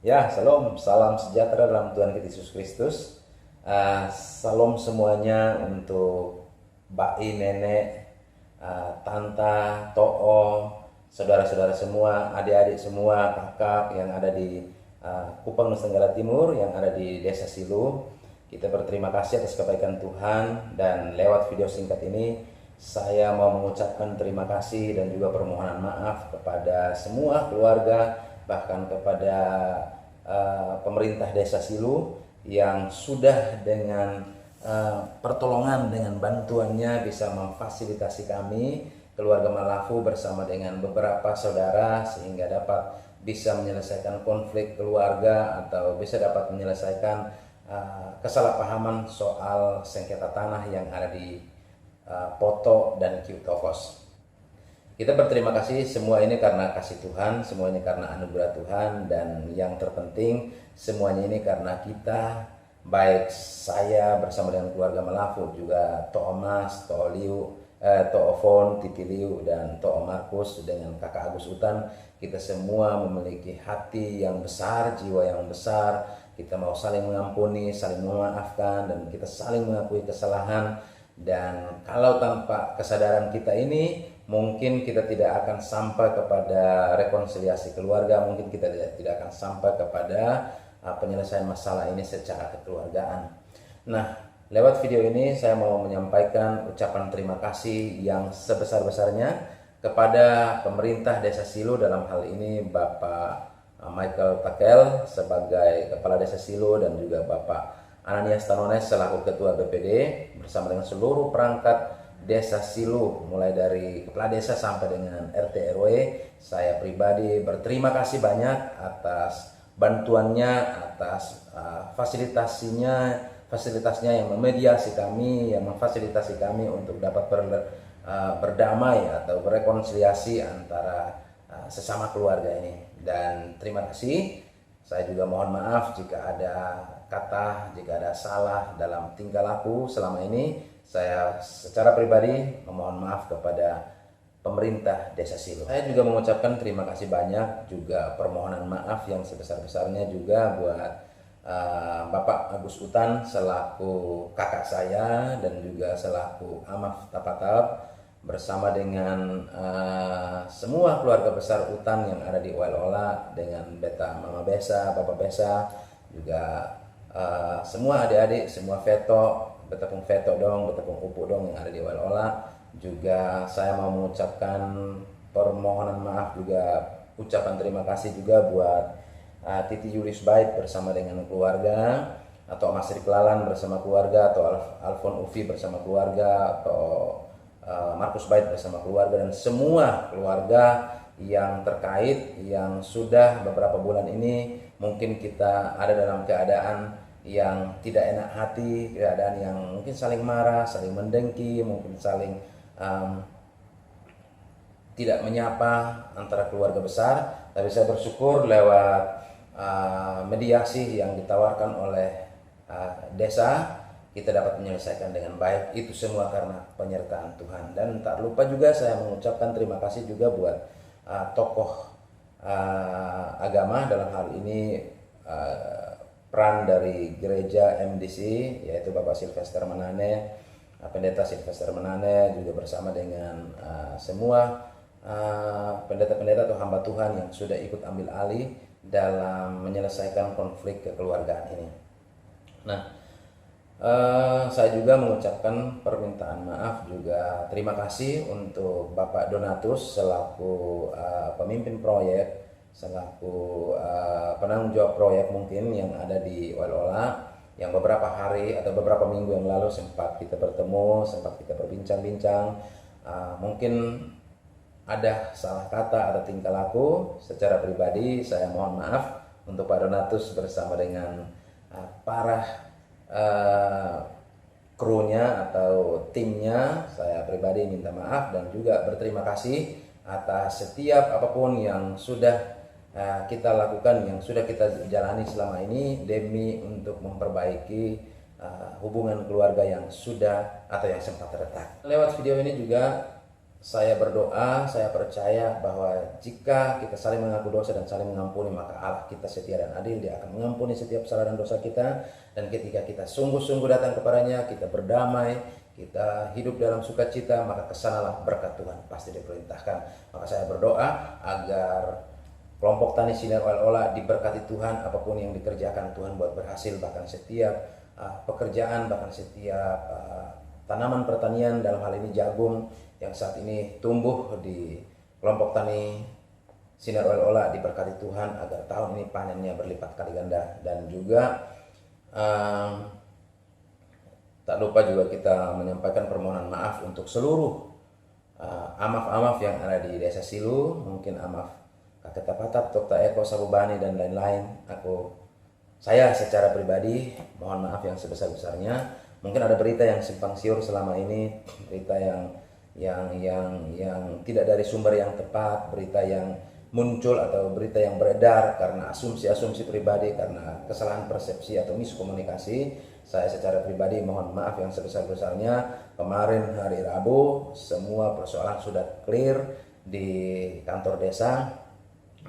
Ya, salam, salam sejahtera dalam Tuhan kita Yesus Kristus. Salam semuanya untuk bayi, nenek, tanta, to'o, saudara-saudara semua, adik-adik semua, kakak yang ada di Kupang Nusa Tenggara Timur, yang ada di Desa Silu. Kita berterima kasih atas kebaikan Tuhan, dan lewat video singkat ini saya mau mengucapkan terima kasih dan juga permohonan maaf kepada semua keluarga, bahkan kepada pemerintah Desa Silu yang sudah dengan pertolongan, dengan bantuannya bisa memfasilitasi kami keluarga Malafu bersama dengan beberapa saudara sehingga dapat bisa menyelesaikan konflik keluarga atau bisa dapat menyelesaikan kesalahpahaman soal sengketa tanah yang ada di Poto dan Kiutokos. Kita berterima kasih semua ini karena kasih Tuhan, semua ini karena anugerah Tuhan, dan yang terpenting semuanya ini karena kita, baik saya bersama dengan keluarga Malafu, juga To'o Mas, To'o Liu, To'o Fon, Titi Liu, dan To'o Markus dengan kakak Agus Utan, kita semua memiliki hati yang besar, jiwa yang besar. Kita mau saling mengampuni, saling memaafkan, dan kita saling mengakui kesalahan. Dan kalau tanpa kesadaran kita ini, mungkin kita tidak akan sampai kepada rekonsiliasi keluarga, mungkin kita tidak akan sampai kepada penyelesaian masalah ini secara kekeluargaan. Nah, lewat video ini saya mau menyampaikan ucapan terima kasih yang sebesar-besarnya kepada pemerintah Desa Silu, dalam hal ini Bapak Michael Takel sebagai Kepala Desa Silu, dan juga Bapak Ananias Tanones selaku Ketua BPD, bersama dengan seluruh perangkat Desa Silu, mulai dari Kepala Desa sampai dengan RT RW. Saya pribadi berterima kasih banyak atas bantuannya, atas fasilitasnya yang memediasi kami, yang memfasilitasi kami untuk dapat berdamai atau berrekonsiliasi antara sesama keluarga ini. Dan terima kasih. Saya juga mohon maaf jika ada kata, jika ada salah dalam tingkah laku selama ini. Saya secara pribadi memohon maaf kepada pemerintah Desa Silu. Saya juga mengucapkan terima kasih banyak, juga permohonan maaf yang sebesar-besarnya juga buat Bapak Agus Utan selaku kakak saya, dan juga selaku Amaf Tapatab, bersama dengan semua keluarga besar Utan yang ada di Ola, dengan Beta Mama Besa, Bapak Besa, juga semua adik-adik, semua Veto, betapung Veto dong, betapung Upu dong yang ada di Ola. Juga saya mau mengucapkan permohonan maaf, juga ucapan terima kasih juga buat Titi Julius Bait bersama dengan keluarga, atau Mas Rik Lalan bersama keluarga, atau Alfon Ufi bersama keluarga, atau Markus Bait bersama keluarga, dan semua keluarga yang terkait yang sudah beberapa bulan ini mungkin kita ada dalam keadaan yang tidak enak hati, keadaan yang mungkin saling marah, saling mendengki, mungkin saling tidak menyapa antara keluarga besar. Tapi saya bersyukur lewat mediasi yang ditawarkan oleh desa, kita dapat menyelesaikan dengan baik. Itu semua karena penyertaan Tuhan. Dan tak lupa juga saya mengucapkan terima kasih juga buat tokoh agama, dalam hal ini peran dari gereja MDC, yaitu Bapak Sylvester Manane, Pendeta Sylvester Manane, juga bersama dengan semua pendeta-pendeta atau hamba Tuhan yang sudah ikut ambil alih dalam menyelesaikan konflik kekeluargaan ini. Nah, saya juga mengucapkan permintaan maaf, juga terima kasih untuk Bapak Donatus selaku pemimpin proyek, selaku penanggung jawab proyek mungkin yang ada di Ola, yang beberapa hari atau beberapa minggu yang lalu sempat kita bertemu, sempat kita berbincang-bincang. Mungkin ada salah kata atau tingkah laku. Secara pribadi saya mohon maaf untuk Pak Donatus bersama dengan para krunya atau timnya. Saya pribadi minta maaf dan juga berterima kasih atas setiap apapun yang sudah kita lakukan, yang sudah kita jalani selama ini demi untuk memperbaiki hubungan keluarga yang sudah atau yang sempat retak. Lewat video ini juga saya berdoa, saya percaya bahwa jika kita saling mengaku dosa dan saling mengampuni, maka Allah kita setia dan adil. Dia akan mengampuni setiap kesalahan dan dosa kita. Dan ketika kita sungguh-sungguh datang kepadanya, kita berdamai, kita hidup dalam sukacita, maka kesanalah berkat Tuhan pasti diperintahkan. Maka saya berdoa agar kelompok tani Sinar Oel Ola diberkati Tuhan, apapun yang dikerjakan Tuhan buat berhasil, bahkan setiap pekerjaan, bahkan setiap tanaman pertanian, dalam hal ini jagung yang saat ini tumbuh di kelompok tani Sinar Oel Ola, diberkati Tuhan agar tahun ini panennya berlipat kali ganda. Dan juga tak lupa juga kita menyampaikan permohonan maaf untuk seluruh amaf-amaf yang ada di Desa Silu, mungkin amaf Kakek Tapatap, Tokta Eko, Sabubani dan lain-lain. Saya secara pribadi mohon maaf yang sebesar-besarnya. Mungkin ada berita yang simpang siur selama ini, berita yang tidak dari sumber yang tepat, berita yang muncul atau berita yang beredar karena asumsi-asumsi pribadi, karena kesalahan persepsi atau miskomunikasi. Saya secara pribadi mohon maaf yang sebesar-besarnya. Kemarin hari Rabu semua persoalan sudah clear di kantor desa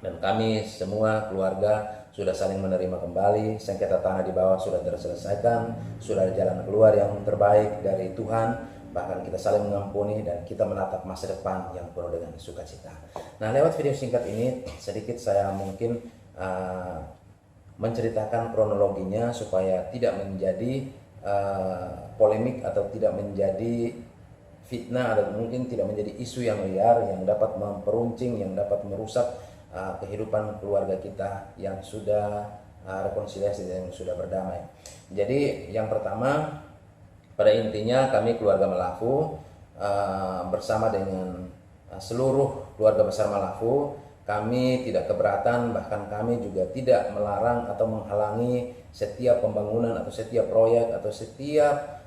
dan kami semua keluarga sudah saling menerima kembali. Sengketa tanah di bawah sudah terselesaikan, sudah ada jalan keluar yang terbaik dari Tuhan. Bahkan kita saling mengampuni dan kita menatap masa depan yang penuh dengan sukacita. Nah, lewat video singkat ini sedikit saya mungkin menceritakan kronologinya supaya tidak menjadi polemik atau tidak menjadi fitnah atau mungkin tidak menjadi isu yang liar yang dapat memperuncing, yang dapat merusak kehidupan keluarga kita yang sudah rekonsiliasi dan yang sudah berdamai. Jadi yang pertama, pada intinya kami keluarga Malafu bersama dengan seluruh keluarga besar Malafu, kami tidak keberatan, bahkan kami juga tidak melarang atau menghalangi setiap pembangunan atau setiap proyek atau setiap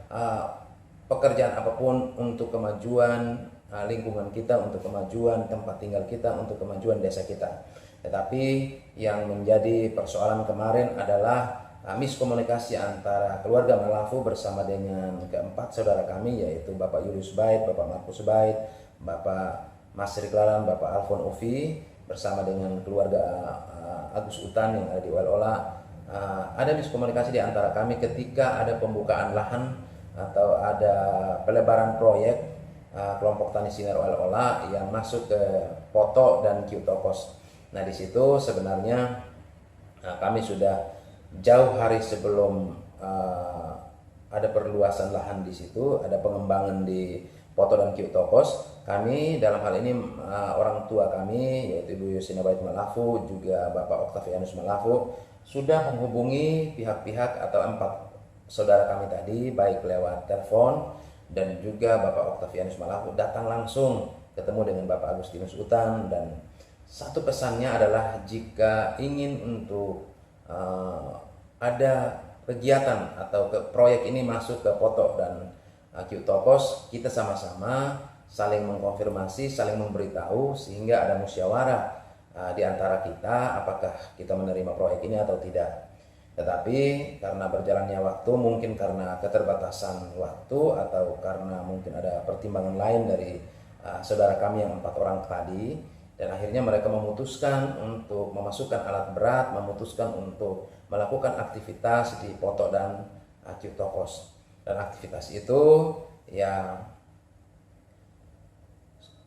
pekerjaan apapun untuk kemajuan lingkungan kita, untuk kemajuan tempat tinggal kita, untuk kemajuan desa kita. Tetapi yang menjadi persoalan kemarin adalah miskomunikasi antara keluarga Malafu bersama dengan keempat saudara kami, yaitu Bapak Julius Bait, Bapak Markus Bait, Bapak Mas Riklaran, Bapak Alfon Ovi, bersama dengan keluarga Agus Utan yang ada di Oel Ola. Ada miskomunikasi di antara kami ketika ada pembukaan lahan atau ada pelebaran proyek kelompok tani Sinar Oel Ola yang masuk ke Poto dan Kiutokos. Nah, di situ sebenarnya kami sudah jauh hari sebelum ada perluasan lahan di situ, ada pengembangan di Poto dan Kiutokos. Kami dalam hal ini orang tua kami yaitu Ibu Yosina Bait Malafu, juga Bapak Octavianus Malafu sudah menghubungi pihak-pihak atau empat saudara kami tadi, baik lewat telepon dan juga Bapak Octavianus Malafu datang langsung ketemu dengan Bapak Agustinus Utan. Dan satu pesannya adalah jika ingin untuk ada kegiatan atau ke proyek ini masuk ke Poto dan Kiutokos, kita sama-sama saling mengkonfirmasi, saling memberitahu sehingga ada musyawarah di antara kita apakah kita menerima proyek ini atau tidak. Tetapi karena berjalannya waktu, mungkin karena keterbatasan waktu atau karena mungkin ada pertimbangan lain dari saudara kami yang 4 orang tadi, dan akhirnya mereka memutuskan untuk memasukkan alat berat, memutuskan untuk melakukan aktivitas di Poto dan Kiutokos. Dan aktivitas itu ya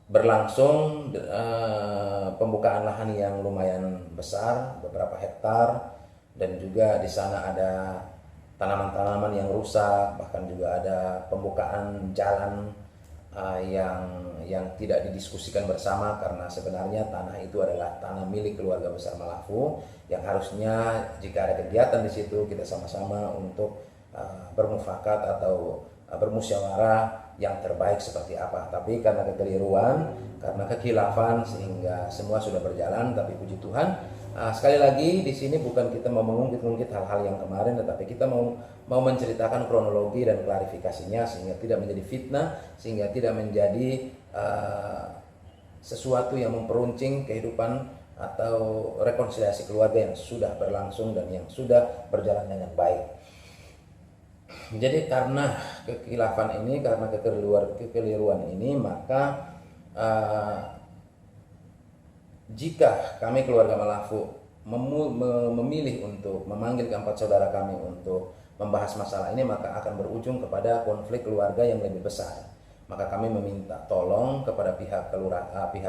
berlangsung pembukaan lahan yang lumayan besar, beberapa hektar, dan juga di sana ada tanaman-tanaman yang rusak, bahkan juga ada pembukaan jalan yang tidak didiskusikan bersama, karena sebenarnya tanah itu adalah tanah milik keluarga besar Malafu yang harusnya jika ada kegiatan di situ kita sama-sama untuk bermufakat atau bermusyawarah yang terbaik seperti apa. Tapi karena kekeliruan, karena kekhilafan, sehingga semua sudah berjalan. Tapi puji Tuhan, sekali lagi di sini bukan kita mau mengungkit-ungkit hal-hal yang kemarin, tetapi kita mau menceritakan kronologi dan klarifikasinya sehingga tidak menjadi fitnah, sehingga tidak menjadi sesuatu yang memperuncing kehidupan atau rekonsiliasi keluarga yang sudah berlangsung dan yang sudah berjalan dengan baik. Jadi karena kekhilafan ini, karena kekeliruan ini, maka uh, jika kami keluarga Malafu memilih untuk memanggil keempat saudara kami untuk membahas masalah ini, maka akan berujung kepada konflik keluarga yang lebih besar. Maka kami meminta tolong kepada pihak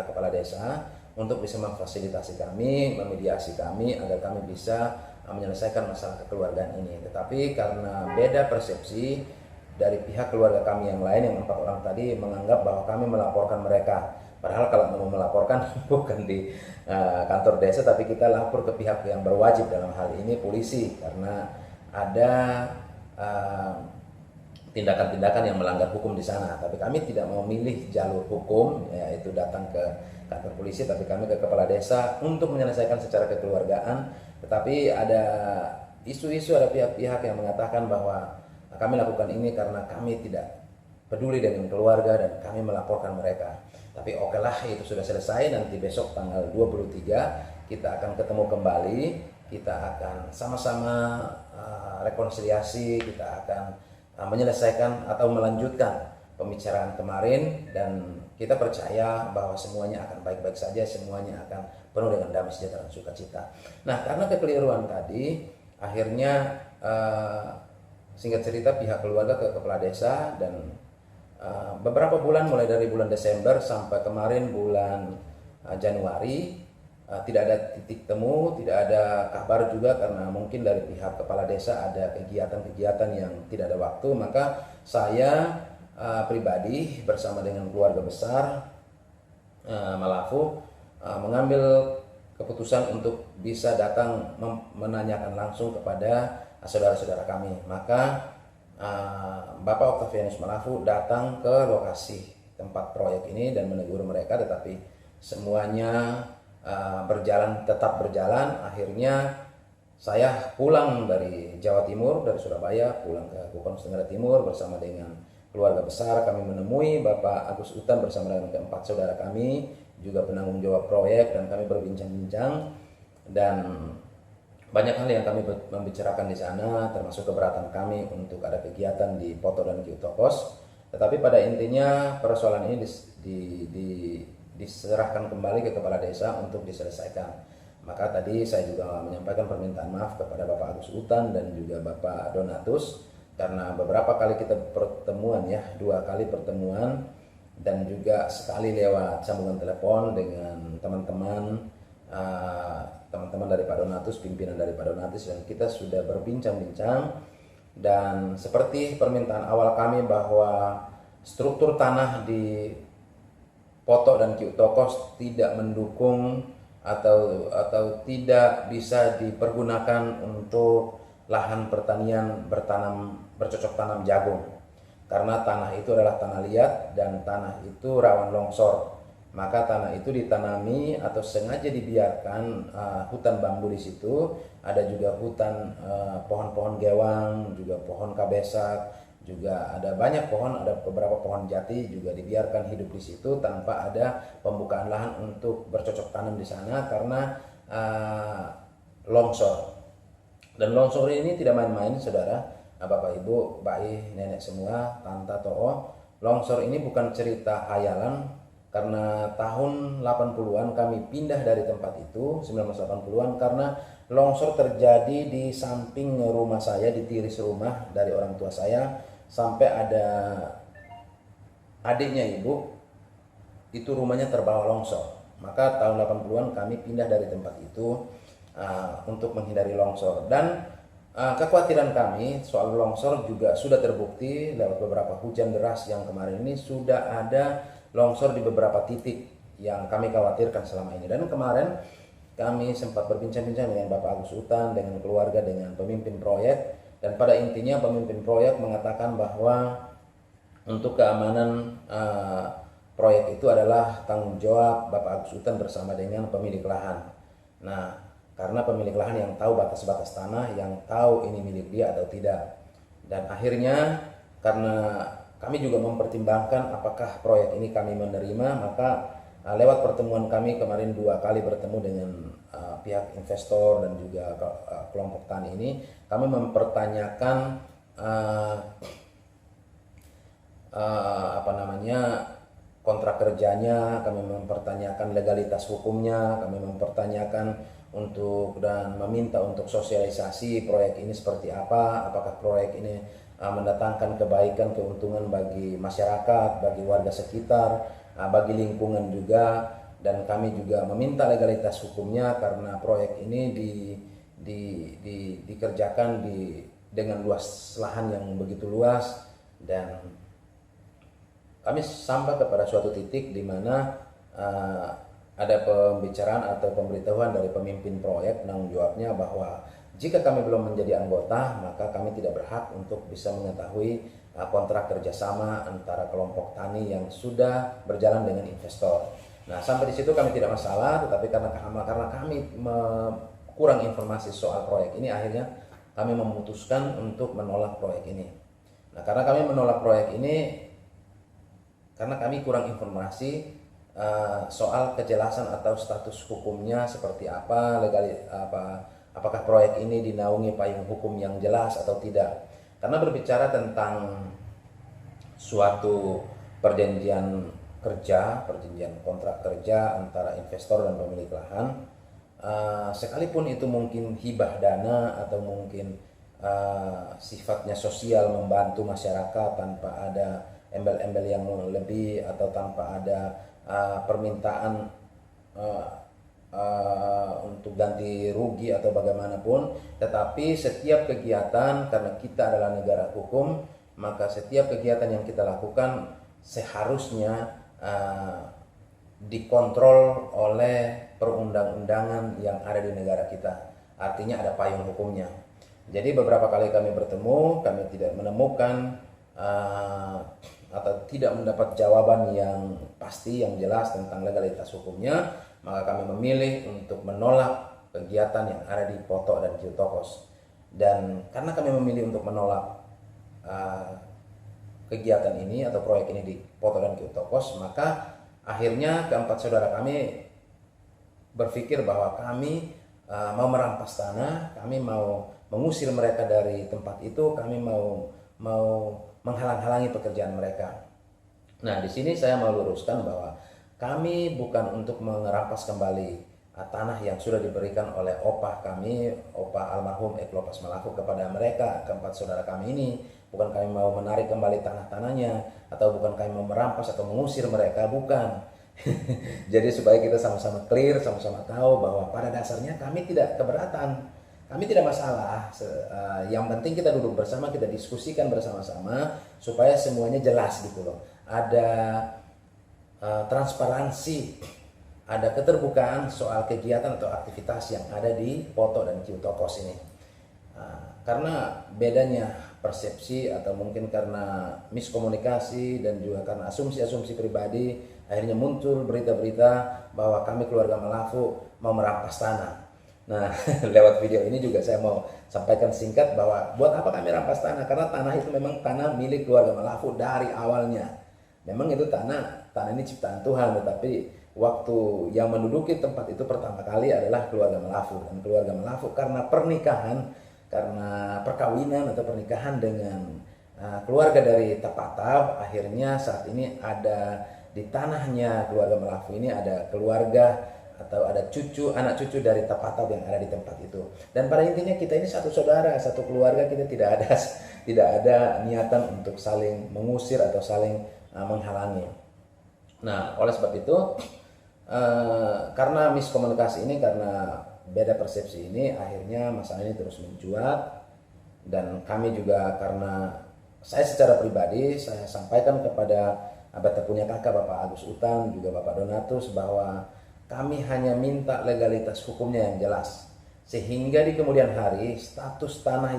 kepala desa untuk bisa memfasilitasi kami, memediasi kami agar kami bisa menyelesaikan masalah kekeluargaan ini. Tetapi karena beda persepsi dari pihak keluarga kami yang lain, yang 4 orang tadi menganggap bahwa kami melaporkan mereka. Padahal kalau mau melaporkan bukan di kantor desa, tapi kita lapor ke pihak yang berwajib, dalam hal ini polisi, karena ada tindakan-tindakan yang melanggar hukum di sana. Tapi kami tidak mau memilih jalur hukum, yaitu datang ke kantor polisi, tapi kami ke kepala desa untuk menyelesaikan secara kekeluargaan. Tetapi ada isu-isu, ada pihak-pihak yang mengatakan bahwa kami lakukan ini karena kami tidak peduli dengan keluarga dan kami melaporkan mereka. Tapi oke lah, itu sudah selesai. Nanti besok tanggal 23 kita akan ketemu kembali, kita akan sama-sama rekonsiliasi, kita akan menyelesaikan atau melanjutkan pembicaraan kemarin, dan kita percaya bahwa semuanya akan baik-baik saja, semuanya akan penuh dengan damai sejahtera dan sukacita. Nah, karena kekeliruan tadi, akhirnya singkat cerita pihak keluarga ke kepala desa, dan beberapa bulan, mulai dari bulan Desember sampai kemarin bulan Januari, tidak ada titik temu, tidak ada kabar juga, karena mungkin dari pihak kepala desa ada kegiatan-kegiatan yang tidak ada waktu. Maka saya pribadi bersama dengan keluarga besar Malafu mengambil keputusan untuk bisa datang menanyakan langsung kepada saudara-saudara kami. Maka Bapak Octavianus Malafu datang ke lokasi tempat proyek ini dan menegur mereka, tetapi semuanya tetap berjalan. Akhirnya saya pulang dari Jawa Timur, dari Surabaya, pulang ke Kupang Tenggara Timur bersama dengan keluarga besar. Kami menemui Bapak Agus Utan bersama dengan keempat saudara kami, juga penanggung jawab proyek, dan kami berbincang-bincang, dan banyak hal yang kami membicarakan di sana, termasuk keberatan kami untuk ada kegiatan di Poto dan Kiu Tokos. Tetapi pada intinya persoalan ini diserahkan kembali ke kepala desa untuk diselesaikan. Maka tadi saya juga menyampaikan permintaan maaf kepada Bapak Agus Utan dan juga Bapak Donatus, karena beberapa kali kita pertemuan, 2 kali pertemuan, dan juga sekali lewat sambungan telepon dengan teman-teman dari Pak Donatus, pimpinan dari Pak Donatus, dan kita sudah berbincang-bincang. Dan seperti permintaan awal kami bahwa struktur tanah di Poto dan Kiu Tokos tidak mendukung atau tidak bisa dipergunakan untuk lahan pertanian bercocok tanam jagung, karena tanah itu adalah tanah liat dan tanah itu rawan longsor. Maka tanah itu ditanami atau sengaja dibiarkan hutan bambu di situ, ada juga hutan pohon-pohon gewang, juga pohon kabesak, juga ada banyak pohon, ada beberapa pohon jati juga dibiarkan hidup di situ tanpa ada pembukaan lahan untuk bercocok tanam di sana karena longsor. Dan longsor ini tidak main-main, saudara, Bapak Ibu, Bayi, nenek semua, tante, to'o. Longsor ini bukan cerita hayalan. Karena tahun 80-an kami pindah dari tempat itu, 1980-an, karena longsor terjadi di samping rumah saya, di tiris rumah dari orang tua saya, sampai ada adiknya ibu, itu rumahnya terbawa longsor. Maka tahun 80-an kami pindah dari tempat itu untuk menghindari longsor. Dan kekhawatiran kami soal longsor juga sudah terbukti lewat beberapa hujan deras yang kemarin ini. Sudah ada longsor di beberapa titik yang kami khawatirkan selama ini. Dan kemarin kami sempat berbincang-bincang dengan Bapak Agus Utan, dengan keluarga, dengan pemimpin proyek. Dan pada intinya pemimpin proyek mengatakan bahwa untuk keamanan proyek itu adalah tanggung jawab Bapak Agus Utan bersama dengan pemilik lahan. Nah, karena pemilik lahan yang tahu batas-batas tanah, yang tahu ini milik dia atau tidak. Dan akhirnya karena kami juga mempertimbangkan apakah proyek ini kami menerima, maka lewat pertemuan kami kemarin 2 kali bertemu dengan pihak investor dan juga kelompok tani ini, kami mempertanyakan kontrak kerjanya, kami mempertanyakan legalitas hukumnya, kami mempertanyakan untuk dan meminta untuk sosialisasi proyek ini seperti apa, apakah proyek ini mendatangkan kebaikan, keuntungan bagi masyarakat, bagi warga sekitar, bagi lingkungan juga, dan kami juga meminta legalitas hukumnya karena proyek ini dikerjakan dengan luas lahan yang begitu luas, dan kami sampai kepada suatu titik di mana ada pembicaraan atau pemberitahuan dari pemimpin proyek penanggung jawabnya bahwa jika kami belum menjadi anggota, maka kami tidak berhak untuk bisa mengetahui kontrak kerjasama antara kelompok tani yang sudah berjalan dengan investor. Nah, sampai di situ kami tidak masalah, tetapi karena kami kurang informasi soal proyek ini, akhirnya kami memutuskan untuk menolak proyek ini. Nah, karena kami menolak proyek ini, karena kami kurang informasi soal kejelasan atau status hukumnya seperti apa, apakah proyek ini dinaungi payung hukum yang jelas atau tidak. Karena berbicara tentang suatu perjanjian kerja, perjanjian kontrak kerja antara investor dan pemilik lahan, sekalipun itu mungkin hibah dana atau mungkin sifatnya sosial, membantu masyarakat tanpa ada embel-embel yang lebih atau tanpa ada permintaan untuk ganti rugi atau bagaimanapun, tetapi setiap kegiatan, karena kita adalah negara hukum, maka setiap kegiatan yang kita lakukan seharusnya dikontrol oleh perundang-undangan yang ada di negara kita. Artinya ada payung hukumnya. Jadi beberapa kali kami bertemu, kami tidak menemukan atau tidak mendapat jawaban yang pasti, yang jelas tentang legalitas hukumnya. Maka kami memilih untuk menolak kegiatan yang ada di Potok dan Ciutokos. Dan karena kami memilih untuk menolak kegiatan ini atau proyek ini di Potok dan Ciutokos, maka akhirnya keempat saudara kami berpikir bahwa kami mau merampas tanah, kami mau mengusir mereka dari tempat itu, kami mau menghalang-halangi pekerjaan mereka. Nah, di sini saya mau luruskan bahwa kami bukan untuk merampas kembali tanah yang sudah diberikan oleh opah kami, opah almarhum Eklopas Malaku kepada mereka, keempat saudara kami ini. Bukan kami mau menarik kembali tanah-tanahnya, atau bukan kami mau merampas atau mengusir mereka, bukan. Jadi supaya kita sama-sama clear, sama-sama tahu bahwa pada dasarnya kami tidak keberatan, kami tidak masalah. Yang penting kita duduk bersama, kita diskusikan bersama-sama supaya semuanya jelas gitu loh. Ada transparansi, ada keterbukaan soal kegiatan atau aktivitas yang ada di Potok dan Ciutokos ini. Karena bedanya persepsi atau mungkin karena miskomunikasi dan juga karena asumsi-asumsi pribadi, akhirnya muncul berita-berita bahwa kami keluarga Malafu mau merampas tanah. Nah, lewat video ini juga saya mau sampaikan singkat bahwa buat apa kami rampas tanah? Karena tanah itu memang tanah milik keluarga Malafu dari awalnya. Memang itu tanah ini ciptaan Tuhan, tetapi waktu yang menduduki tempat itu pertama kali adalah keluarga Malafu. Dan keluarga Malafu karena pernikahan, karena perkawinan atau pernikahan dengan keluarga dari Tapatav, akhirnya saat ini ada di tanahnya keluarga Malafu ini ada keluarga atau ada anak cucu dari Tapatav yang ada di tempat itu. Dan pada intinya kita ini satu saudara, satu keluarga, kita tidak ada niatan untuk saling mengusir atau saling menghalangi. Nah, oleh sebab itu karena miskomunikasi ini, karena beda persepsi ini, akhirnya masalah ini terus mencuat. Dan kami juga, karena saya secara pribadi saya sampaikan kepada Bata punya kakak Bapak Agus Utan, juga Bapak Donatus, bahwa kami hanya minta legalitas hukumnya yang jelas, sehingga di kemudian hari status tanah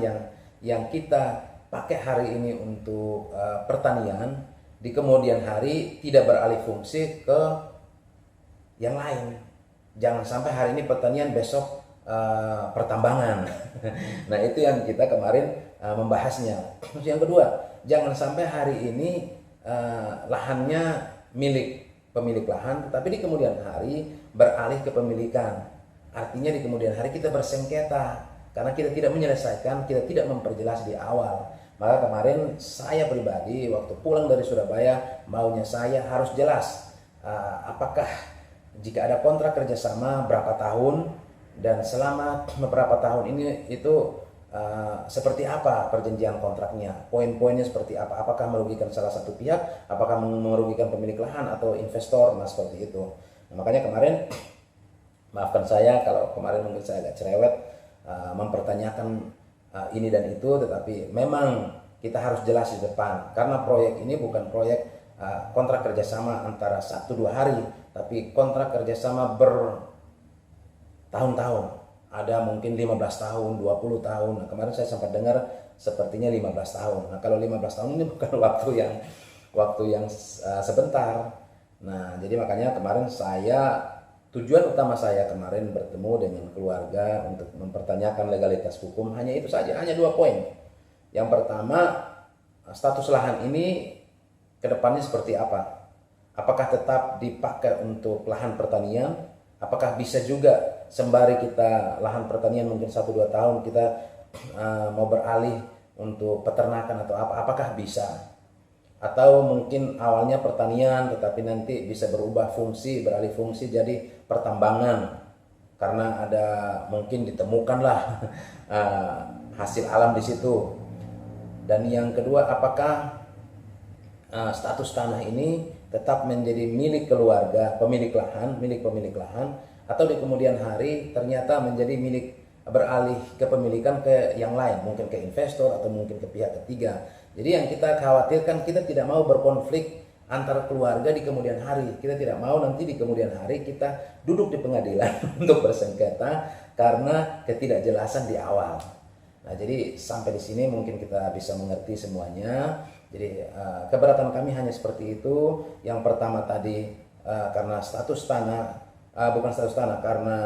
yang kita pakai hari ini untuk pertanian, di kemudian hari tidak beralih fungsi ke yang lain. Jangan sampai hari ini pertanian, besok pertambangan. Nah, itu yang kita kemarin membahasnya. Yang kedua, jangan sampai hari ini lahannya milik pemilik lahan, tetapi di kemudian hari beralih ke pemilikan. Artinya di kemudian hari kita bersengketa karena kita tidak menyelesaikan, kita tidak memperjelas di awal. Maka kemarin saya pribadi waktu pulang dari Surabaya, maunya saya harus jelas apakah jika ada kontrak kerjasama berapa tahun, dan selama beberapa tahun ini itu seperti apa perjanjian kontraknya, poin-poinnya seperti apa, apakah merugikan salah satu pihak, apakah merugikan pemilik lahan atau investor, nah seperti itu. Nah, makanya kemarin, maafkan saya kalau kemarin mungkin saya agak cerewet mempertanyakan ini dan itu, tetapi memang kita harus jelas di depan, karena proyek ini bukan proyek kontrak kerjasama antara 1-2 hari, tapi kontrak kerjasama bertahun-tahun. Ada mungkin 15 tahun, 20 tahun. Nah, kemarin saya sempat dengar sepertinya 15 tahun. Nah, kalau 15 tahun ini bukan waktu yang sebentar. Nah, jadi makanya kemarin tujuan utama saya kemarin bertemu dengan keluarga untuk mempertanyakan legalitas hukum hanya itu saja, hanya 2 poin. Yang pertama, status lahan ini kedepannya seperti apa? Apakah tetap dipakai untuk lahan pertanian? Apakah bisa juga sembari kita lahan pertanian mungkin 1-2 tahun kita mau beralih untuk peternakan atau apa? Apakah bisa? Atau mungkin awalnya pertanian tetapi nanti bisa beralih fungsi jadi pertambangan, karena ada mungkin ditemukanlah hasil alam di situ. Dan yang kedua, apakah status tanah ini tetap menjadi milik keluarga pemilik lahan, atau di kemudian hari ternyata menjadi beralih kepemilikan ke yang lain, mungkin ke investor atau mungkin ke pihak ketiga. Jadi yang kita khawatirkan, kita tidak mau berkonflik antara keluarga di kemudian hari. Kita tidak mau nanti di kemudian hari kita duduk di pengadilan untuk bersengketa karena ketidakjelasan di awal. Nah, jadi sampai di sini mungkin kita bisa mengerti semuanya. Jadi keberatan kami hanya seperti itu. Yang pertama tadi karena status tanah, karena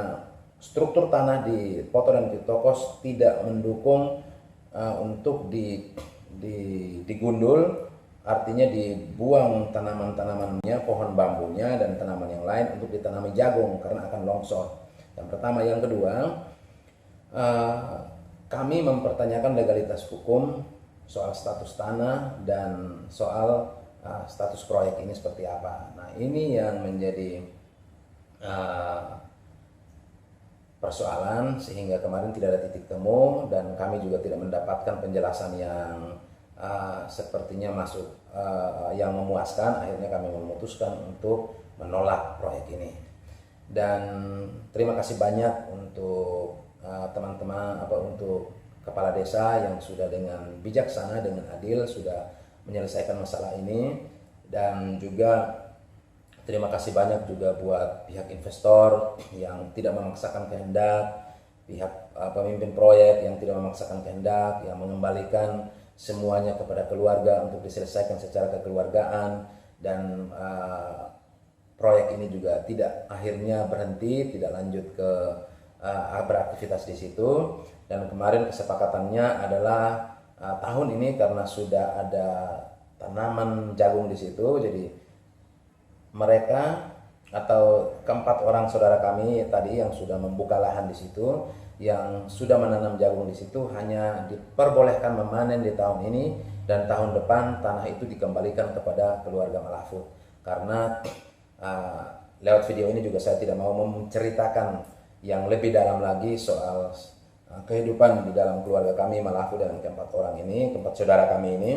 struktur tanah di Poto dan Kitokos tidak mendukung untuk digundul, artinya dibuang tanaman-tanamannya, pohon bambunya dan tanaman yang lain untuk ditanami jagung karena akan longsor. Yang pertama. Yang kedua, kami mempertanyakan legalitas hukum soal status tanah dan soal status proyek ini seperti apa. Nah, ini yang menjadi persoalan sehingga kemarin tidak ada titik temu, dan kami juga tidak mendapatkan penjelasan yang sepertinya yang memuaskan. Akhirnya kami memutuskan untuk menolak proyek ini. Dan terima kasih banyak untuk teman-teman untuk kepala desa yang sudah dengan bijaksana, dengan adil sudah menyelesaikan masalah ini. Dan juga terima kasih banyak juga buat pihak investor yang tidak memaksakan kehendak, pihak pemimpin proyek yang tidak memaksakan kehendak, yang mengembalikan semuanya kepada keluarga untuk diselesaikan secara kekeluargaan. Dan proyek ini juga akhirnya berhenti, tidak lanjut ke beraktivitas di situ. Dan kemarin kesepakatannya adalah tahun ini karena sudah ada tanaman jagung di situ, jadi mereka atau keempat orang saudara kami tadi yang sudah membuka lahan di situ, yang sudah menanam jagung di situ, hanya diperbolehkan memanen di tahun ini, dan tahun depan tanah itu dikembalikan kepada keluarga Malafud. Karena lewat video ini juga saya tidak mau menceritakan yang lebih dalam lagi soal kehidupan di dalam keluarga kami Malafud dan keempat orang ini, keempat saudara kami ini.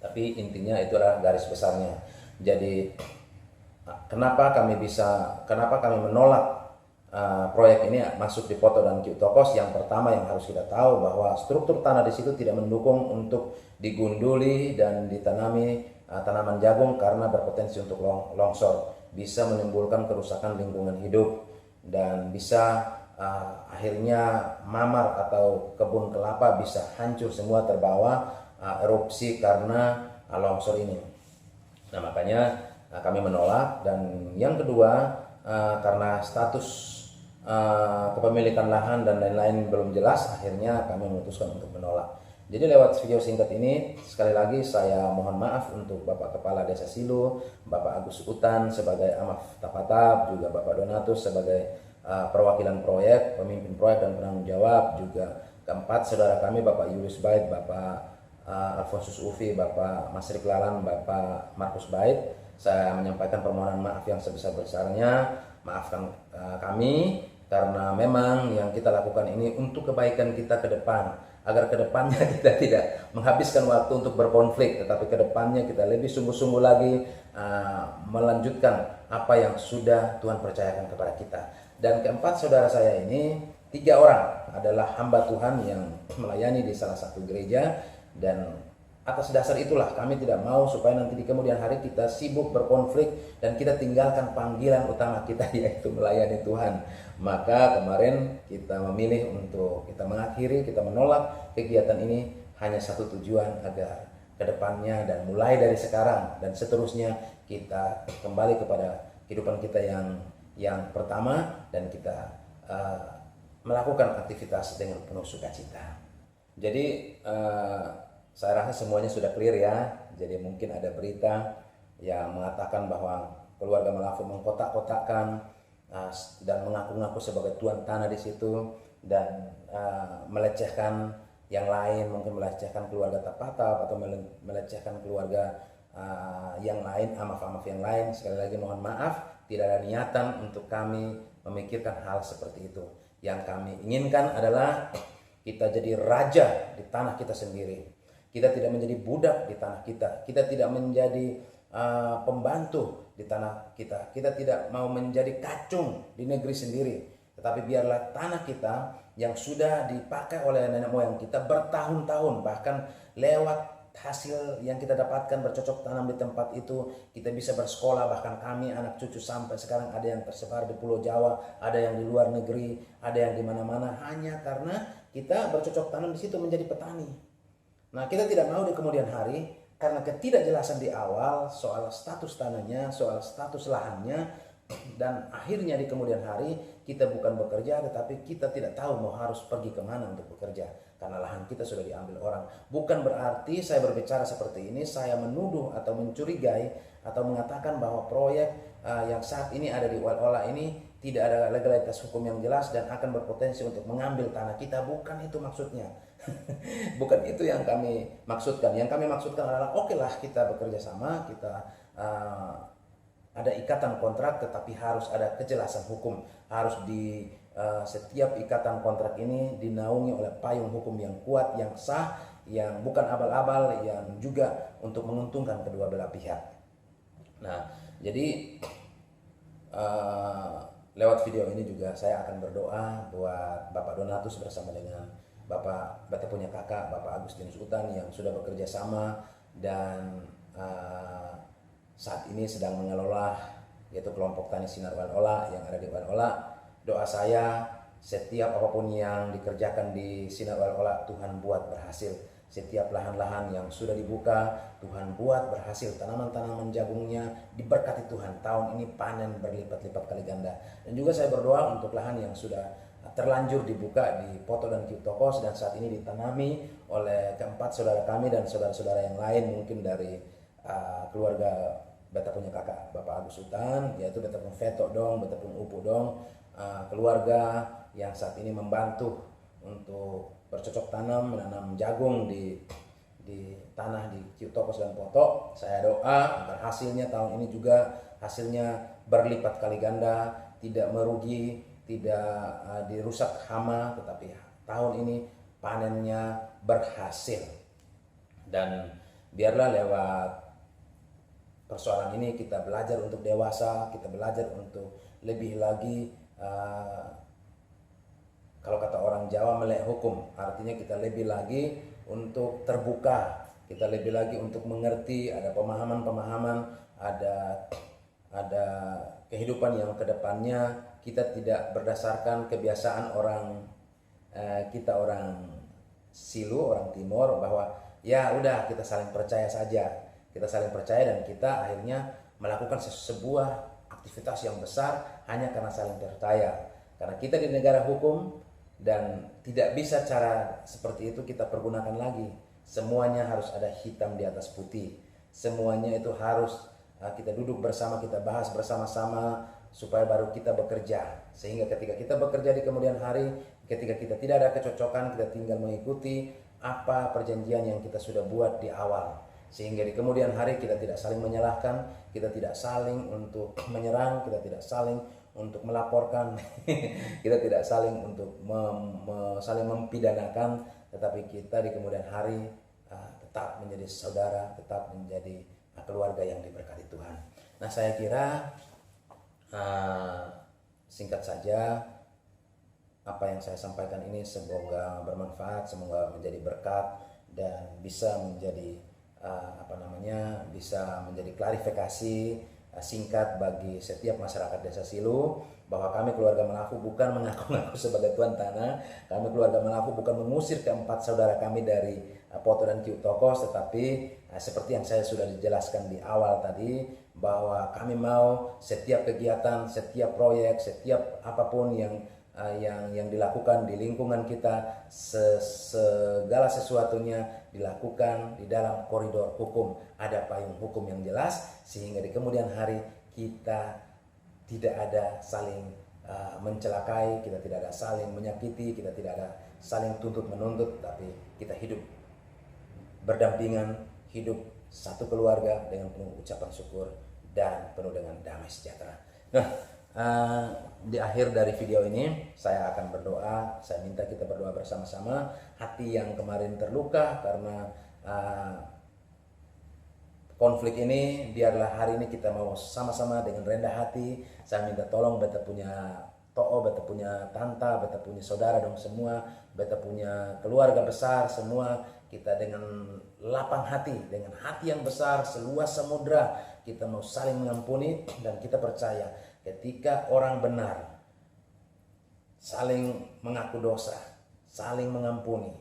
Tapi intinya itu adalah garis besarnya. Jadi kenapa kami menolak proyek ini masuk di Poto dan Kitokos? Yang pertama yang harus kita tahu bahwa struktur tanah di situ tidak mendukung untuk digunduli dan ditanami tanaman jagung karena berpotensi untuk longsor, bisa menimbulkan kerusakan lingkungan hidup, dan bisa akhirnya mamar atau kebun kelapa bisa hancur semua terbawa erupsi karena longsor ini. Nah, makanya kami menolak. Dan yang kedua, karena status kepemilikan lahan dan lain-lain belum jelas, akhirnya kami memutuskan untuk menolak. Jadi lewat video singkat ini, sekali lagi saya mohon maaf untuk Bapak Kepala Desa Silu, Bapak Agus Utan sebagai Amaf Tapatab, juga Bapak Donatus sebagai perwakilan proyek, pemimpin proyek dan penanggung jawab, juga keempat saudara kami Bapak Yulius Bait, Bapak Alfonsus Ufi, Bapak Masrik Lalan, Bapak Markus Bait, saya menyampaikan permohonan maaf yang sebesar-besarnya. Maafkan kami, karena memang yang kita lakukan ini untuk kebaikan kita ke depan, agar ke depannya kita tidak menghabiskan waktu untuk berkonflik, tetapi ke depannya kita lebih sungguh-sungguh lagi melanjutkan apa yang sudah Tuhan percayakan kepada kita. Dan keempat, saudara saya ini 3 orang adalah hamba Tuhan yang melayani di salah satu gereja, dan atas dasar itulah kami tidak mau supaya nanti di kemudian hari kita sibuk berkonflik dan kita tinggalkan panggilan utama kita, yaitu melayani Tuhan. Maka kemarin kita memilih untuk kita mengakhiri, kita menolak kegiatan ini hanya satu tujuan, agar kedepannya dan mulai dari sekarang dan seterusnya kita kembali kepada kehidupan kita yang pertama, dan kita melakukan aktivitas dengan penuh sukacita. Jadi saya rasa semuanya sudah clear ya. Jadi mungkin ada berita yang mengatakan bahwa keluarga Malafo mengkotak-kotakkan dan mengaku-ngaku sebagai tuan tanah di situ, dan melecehkan yang lain, mungkin melecehkan keluarga Tapatap atau melecehkan keluarga yang lain, amaf-amaf yang lain. Sekali lagi mohon maaf, tidak ada niatan untuk kami memikirkan hal seperti itu. Yang kami inginkan adalah kita jadi raja di tanah kita sendiri. Kita tidak menjadi budak di tanah kita. Kita tidak menjadi pembantu di tanah kita. Kita tidak mau menjadi kacung di negeri sendiri. Tetapi biarlah tanah kita yang sudah dipakai oleh nenek moyang kita bertahun-tahun, bahkan lewat hasil yang kita dapatkan bercocok tanam di tempat itu, kita bisa bersekolah. Bahkan kami anak cucu sampai sekarang ada yang tersebar di Pulau Jawa, ada yang di luar negeri, ada yang di mana-mana, hanya karena kita bercocok tanam di situ menjadi petani. Nah, kita tidak mau di kemudian hari, karena ketidakjelasan di awal soal status tanahnya, soal status lahannya, dan akhirnya di kemudian hari kita bukan bekerja, tetapi kita tidak tahu mau harus pergi kemana untuk bekerja, karena lahan kita sudah diambil orang. Bukan berarti saya berbicara seperti ini, saya menuduh atau mencurigai atau mengatakan bahwa proyek yang saat ini ada di Ola ini tidak ada legalitas hukum yang jelas dan akan berpotensi untuk mengambil tanah kita. Bukan itu maksudnya. Bukan itu yang kami maksudkan. Yang kami maksudkan adalah oke lah kita bekerja sama, kita ada ikatan kontrak, tetapi harus ada kejelasan hukum. Harus di setiap ikatan kontrak ini dinaungi oleh payung hukum yang kuat, yang sah, yang bukan abal-abal, yang juga untuk menguntungkan kedua belah pihak. Nah, jadi lewat video ini juga saya akan berdoa buat Bapak Donatus bersama dengan Bapak punya kakak, Bapak Agustinus Utan, yang sudah bekerja sama dan saat ini sedang mengelola yaitu kelompok tani Sinar Ola yang ada di Ola. Doa saya, setiap apapun yang dikerjakan di Sinar Ola, Tuhan buat berhasil. Setiap lahan-lahan yang sudah dibuka, Tuhan buat berhasil. Tanaman-tanaman jagungnya diberkati Tuhan. Tahun ini panen berlipat-lipat kali ganda. Dan juga saya berdoa untuk lahan yang sudah terlanjur dibuka di Poto dan Kiutokos dan saat ini ditanami oleh keempat saudara kami dan saudara-saudara yang lain, mungkin dari keluarga beta punya kakak Bapak Agus Utan, yaitu beta pun Veto dong, beta pun Upu dong, keluarga yang saat ini membantu untuk bercocok tanam, menanam jagung di tanah di Kiutokos dan Poto. Saya doa agar hasilnya tahun ini juga hasilnya berlipat kali ganda, tidak merugi, tidak dirusak hama, tetapi tahun ini panennya berhasil. Dan biarlah lewat persoalan ini kita belajar untuk dewasa, kita belajar untuk lebih lagi kalau kata orang Jawa melek hukum, artinya kita lebih lagi untuk terbuka, kita lebih lagi untuk mengerti, ada pemahaman-pemahaman, ada kehidupan yang kedepannya kita tidak berdasarkan kebiasaan orang kita orang Silu, orang Timur, bahwa ya udah kita saling percaya saja, kita saling percaya dan kita akhirnya melakukan sebuah aktivitas yang besar hanya karena saling percaya. Karena kita di negara hukum dan tidak bisa cara seperti itu kita pergunakan lagi. Semuanya harus ada hitam di atas putih. Semuanya itu harus kita duduk bersama, kita bahas bersama-sama supaya baru kita bekerja. Sehingga ketika kita bekerja di kemudian hari, ketika kita tidak ada kecocokan, kita tinggal mengikuti apa perjanjian yang kita sudah buat di awal, sehingga di kemudian hari kita tidak saling menyalahkan, kita tidak saling untuk menyerang, kita tidak saling untuk melaporkan, kita tidak saling untuk saling mempidanakan, tetapi kita di kemudian hari tetap menjadi saudara, tetap menjadi keluarga yang diberkati Tuhan. Nah, saya kira singkat saja apa yang saya sampaikan ini semoga bermanfaat, semoga menjadi berkat dan bisa menjadi bisa menjadi klarifikasi singkat bagi setiap masyarakat Desa Silu, bahwa kami keluarga Malafu bukan mengaku-ngaku sebagai tuan tanah, kami keluarga Malafu bukan mengusir keempat saudara kami dari Poto dan Kiu Tokos, tetapi seperti yang saya sudah dijelaskan di awal tadi, bahwa kami mau setiap kegiatan, setiap proyek, setiap apapun yang dilakukan di lingkungan kita, segala sesuatunya dilakukan di dalam koridor hukum, ada payung hukum yang jelas, sehingga di kemudian hari kita tidak ada saling mencelakai, kita tidak ada saling menyakiti, kita tidak ada saling tuntut menuntut, tapi kita hidup berdampingan, hidup satu keluarga dengan penuh ucapan syukur dan penuh dengan damai sejahtera. Nah, di akhir dari video ini saya akan berdoa. Saya minta kita berdoa bersama-sama. Hati yang kemarin terluka karena konflik ini, biarlah hari ini kita mau sama-sama dengan rendah hati. Saya minta tolong beta punya to'o, beta punya tanta, beta punya saudara dong semua, beta punya keluarga besar semua, kita dengan lapang hati, dengan hati yang besar seluas samudra, kita mau saling mengampuni. Dan kita percaya ketika orang benar saling mengaku dosa, saling mengampuni,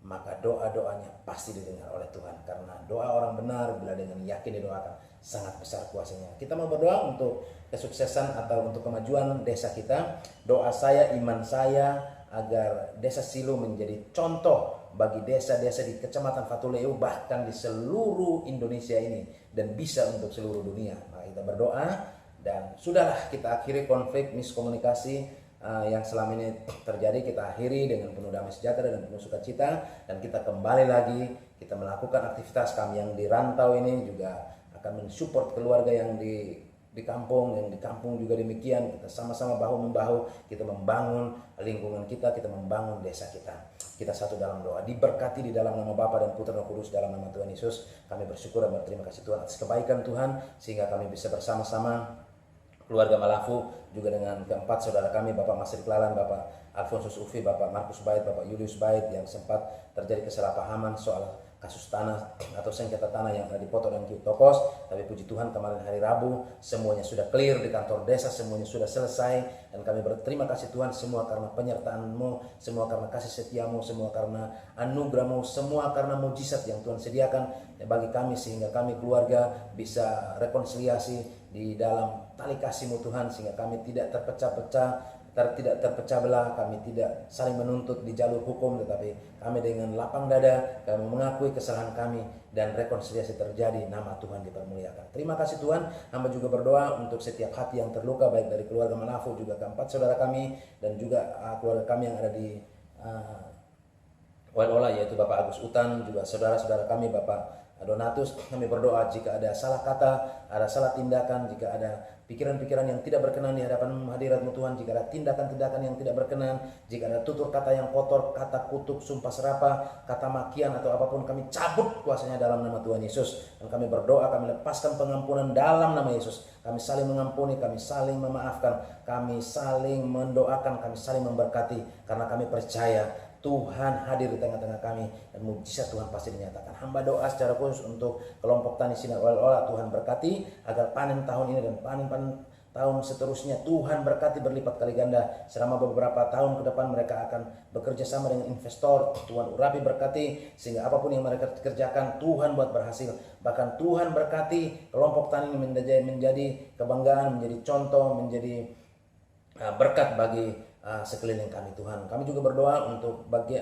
maka doa-doanya pasti didengar oleh Tuhan. Karena doa orang benar bila dengan yakin didoakan, sangat besar kuasanya. Kita mau berdoa untuk kesuksesan atau untuk kemajuan desa kita. Doa saya, iman saya, agar Desa Silu menjadi contoh bagi desa-desa di Kecamatan Fatuleu, bahkan di seluruh Indonesia ini, dan bisa untuk seluruh dunia. Maka kita berdoa, dan sudahlah kita akhiri konflik miskomunikasi yang selama ini terjadi. Kita akhiri dengan penuh damai sejahtera dan penuh sukacita, dan kita kembali lagi, kita melakukan aktivitas. Kami yang di rantau ini juga akan mensupport keluarga yang di kampung, yang di kampung juga demikian. Kita sama-sama bahu-membahu, kita membangun lingkungan kita membangun desa kita. Kita satu dalam doa. Diberkati di dalam nama Bapa dan Putra dan Roh Kudus, dalam nama Tuhan Yesus. Kami bersyukur dan berterima kasih Tuhan atas kebaikan Tuhan, sehingga kami bisa bersama-sama keluarga Malafu juga dengan keempat saudara kami, Bapak Masri Klalan, Bapak Alfonsus Ufi, Bapak Markus Bait, Bapak Julius Bait, yang sempat terjadi kesalahpahaman soal kasus tanah atau sengketa tanah yang ada di Poto dan Kiu Tokos. Tapi puji Tuhan kemarin hari Rabu semuanya sudah clear di kantor desa, semuanya sudah selesai, dan kami berterima kasih Tuhan, semua karena penyertaan-Mu, semua karena kasih setia-Mu, semua karena anugerah-Mu, semua karena mujizat yang Tuhan sediakan bagi kami, sehingga kami keluarga bisa rekonsiliasi di dalam tali kasih-Mu Tuhan, sehingga kami tidak tidak terpecah belah, kami tidak saling menuntut di jalur hukum, tetapi kami dengan lapang dada kami mengakui kesalahan kami, dan rekonsiliasi terjadi, nama Tuhan dipermuliakan. Terima kasih Tuhan. Hamba juga berdoa untuk setiap hati yang terluka, baik dari keluarga Malafu, juga keempat saudara kami, dan juga keluarga kami yang ada di Ola, yaitu Bapak Agus Utan, juga saudara-saudara kami Bapak Donatus. Kami berdoa jika ada salah kata, ada salah tindakan, jika ada pikiran-pikiran yang tidak berkenan di hadapan hadirat-Mu Tuhan, jika ada tindakan-tindakan yang tidak berkenan, jika ada tutur kata yang kotor, kata kutuk, sumpah serapah, kata makian atau apapun, kami cabut kuasanya dalam nama Tuhan Yesus. Dan kami berdoa, kami lepaskan pengampunan dalam nama Yesus. Kami saling mengampuni, kami saling memaafkan, kami saling mendoakan, kami saling memberkati, karena kami percaya Tuhan hadir di tengah-tengah kami, dan mujizat Tuhan pasti dinyatakan. Hamba doa secara khusus untuk kelompok tani Sinar Ola, Tuhan berkati agar panen tahun ini dan panen tahun seterusnya Tuhan berkati berlipat kali ganda. Selama beberapa tahun ke depan mereka akan bekerja sama dengan investor. Tuhan urapi berkati, sehingga apapun yang mereka kerjakan Tuhan buat berhasil. Bahkan Tuhan berkati kelompok tani ini menjadi kebanggaan, menjadi contoh, menjadi berkat bagi sekeliling kami Tuhan. Kami juga berdoa untuk bagi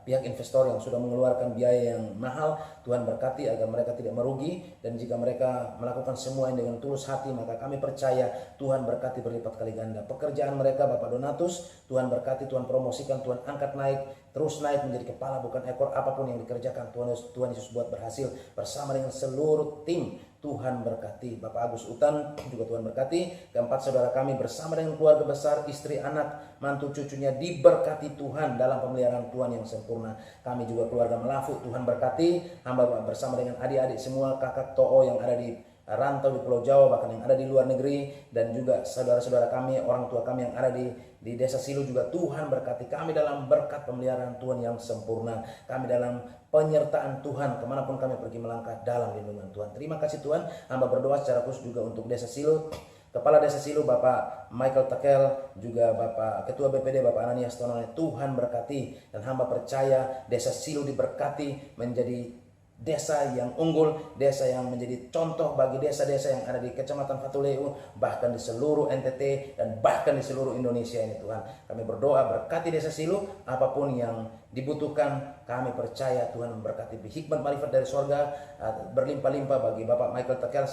pihak investor yang sudah mengeluarkan biaya yang mahal. Tuhan berkati agar mereka tidak merugi, dan jika mereka melakukan semua ini dengan tulus hati, maka kami percaya Tuhan berkati berlipat kali ganda. Pekerjaan mereka Bapak Donatus, Tuhan berkati, Tuhan promosikan, Tuhan angkat naik terus naik menjadi kepala bukan ekor. Apapun yang dikerjakan Tuhan Yesus buat berhasil bersama dengan seluruh tim. Tuhan berkati Bapak Agus Utan, juga Tuhan berkati keempat saudara kami bersama dengan keluarga besar, istri, anak, mantu, cucunya, diberkati Tuhan dalam pemeliharaan Tuhan yang sempurna. Kami juga keluarga Melafu, Tuhan berkati hamba bersama dengan adik-adik semua, kakak To'o yang ada di rantau di Pulau Jawa, bahkan yang ada di luar negeri, dan juga saudara-saudara kami, orang tua kami yang ada di desa Silo juga. Tuhan berkati kami dalam berkat pemeliharaan Tuhan yang sempurna. Kami dalam penyertaan Tuhan kemanapun kami pergi melangkah dalam lindungan Tuhan. Terima kasih Tuhan. Hamba berdoa secara khusus juga untuk desa Silo, Kepala Desa Silo Bapak Michael Takel, juga Bapak Ketua BPD Bapak Ananias Tonone. Tuhan berkati, dan hamba percaya desa Silo diberkati menjadi desa yang unggul, desa yang menjadi contoh bagi desa-desa yang ada di Kecamatan Fatuleu, bahkan di seluruh NTT dan bahkan di seluruh Indonesia ini Tuhan. Kami berdoa berkati desa Silo, apapun yang dibutuhkan kami percaya Tuhan memberkati. Hikmat marifat dari sorga berlimpah-limpah bagi Bapak Michael Takel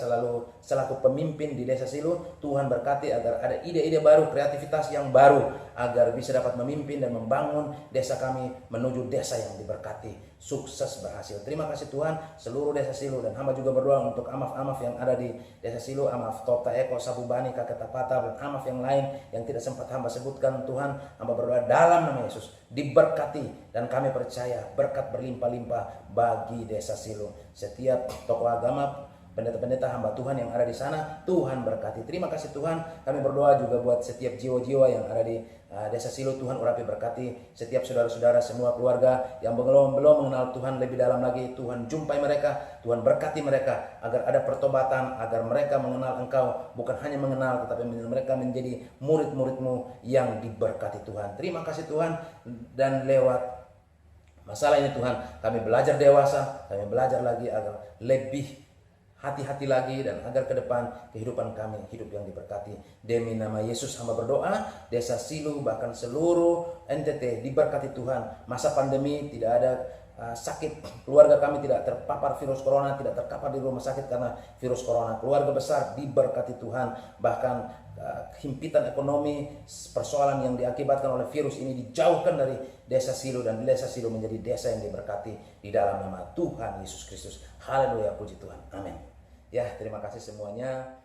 selaku pemimpin di desa Silo. Tuhan berkati agar ada ide-ide baru, kreativitas yang baru, agar bisa dapat memimpin dan membangun desa kami menuju desa yang diberkati, sukses berhasil. Terima kasih Tuhan seluruh desa Silo, dan hamba juga berdoa untuk amaf-amaf yang ada di desa Silo, amaf Tota Eko, Sabubani, Kakek Tapata, dan amaf yang lain yang tidak sempat hamba sebutkan. Tuhan, hamba berdoa dalam nama Yesus diberkati, dan kami percaya berkat berlimpah-limpah bagi desa Silo. Setiap tokoh agama, pendeta-pendeta hamba Tuhan yang ada di sana, Tuhan berkati. Terima kasih Tuhan. Kami berdoa juga buat setiap jiwa-jiwa yang ada di desa Silo. Tuhan urapi berkati setiap saudara-saudara, semua keluarga yang belum mengenal Tuhan lebih dalam lagi. Tuhan jumpai mereka, Tuhan berkati mereka agar ada pertobatan, agar mereka mengenal Engkau, bukan hanya mengenal tetapi mereka menjadi murid-murid-Mu yang diberkati Tuhan. Terima kasih Tuhan. Dan lewat masalah ini Tuhan, kami belajar dewasa, kami belajar lagi agar lebih hati-hati lagi, dan agar ke depan kehidupan kami hidup yang diberkati. Demi nama Yesus hamba berdoa, desa Silo bahkan seluruh NTT diberkati Tuhan. Masa pandemi tidak ada sakit, keluarga kami tidak terpapar virus corona, tidak terkapar di rumah sakit karena virus corona. Keluarga besar diberkati Tuhan, bahkan himpitan ekonomi, persoalan yang diakibatkan oleh virus ini dijauhkan dari desa Silo, dan desa Silo menjadi desa yang diberkati di dalam nama Tuhan Yesus Kristus. Haleluya, puji Tuhan, amin. Ya, terima kasih semuanya.